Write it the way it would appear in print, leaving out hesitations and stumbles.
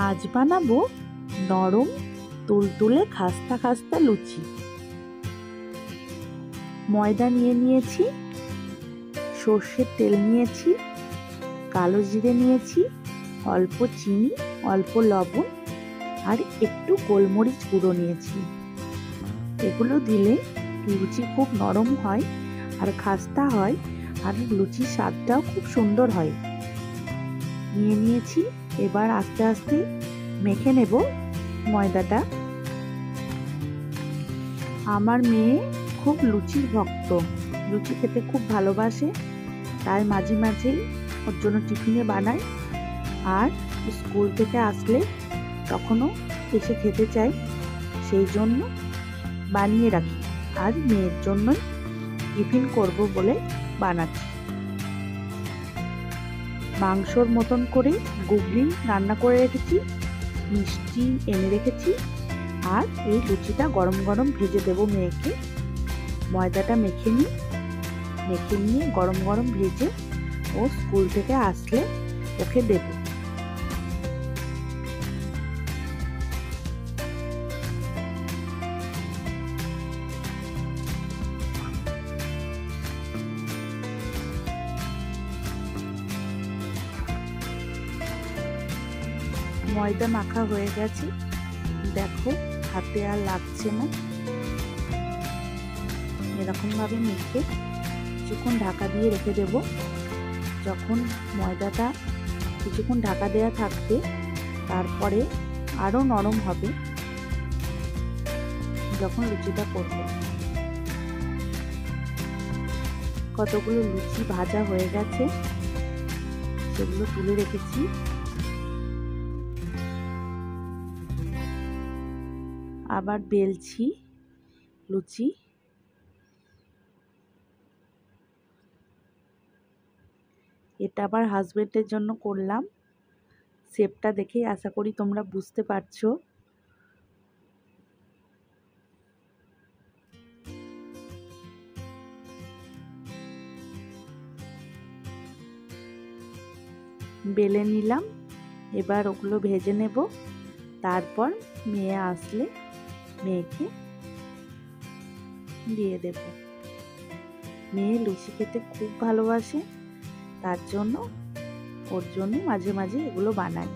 আজ বানাবো নরম তুলতুলে খাস্তা খাস্তা লুচি। ময়দা নিয়েছি, সর্ষের তেল নিয়েছি, কালো জিরে নিয়েছি, অল্প চিনি, অল্প লবণ আর একটু গোলমরিচ গুঁড়ো নিয়েছি। এগুলো দিলে লুচি খুব নরম হয় আর খাস্তা হয়, আর লুচির স্বাদটাও খুব সুন্দর হয়। নিয়েছি। এবার আস্তে আস্তে মেখে নেব ময়দাটা। আমার মেয়ে খুব লুচির ভক্ত, লুচি খেতে খুব ভালোবাসে, তাই মাঝে মাঝেই ওর জন্য টিফিনে বানাই, আর স্কুল থেকে আসলে তখনও এসে খেতে চাই, সেই জন্য বানিয়ে রাখি। আর মেয়ের জন্যই টিফিন করব বলে বানাচ্ছি। মাংসর মতন করে গুগলি রান্না করে রেখেছি, মিষ্টি এনে রেখেছি, আর এই লুচিটা গরম গরম ভেজে দেব মেয়েকে। ময়দাটা মেখে নিয়ে গরম গরম ভেজে ও স্কুল থেকে আসলে ওকে দেব। ময়দা মাখা হয়ে গেছে, দেখো হাতে আর লাগছে না। এরকম ভাবে মেখে কিছুক্ষণ ঢাকা দিয়ে রেখে দেব। যখন ময়দাটা কিছুক্ষণ ঢাকা দেওয়া থাকবে, তারপরে আরো নরম হবে যখন লুচিটা করব। কতগুলো লুচি ভাজা হয়ে গেছে, সেগুলো তুলে রেখেছি। আবার বেলছি লুচি। এটা আমার হাজবেন্ডের জন্য করলাম। শেপটা দেখেই আশা করি তোমরা বুঝতে পারছো। বেলে নিলাম, এবার ওগুলো ভেজে নেব। তারপর মেয়ে আসলে মেয়েকে দিয়ে দেব। মেয়ে লুচি খেতে খুব ভালোবাসে, তার জন্য ওর জন্য মাঝে মাঝে এগুলো বানাই।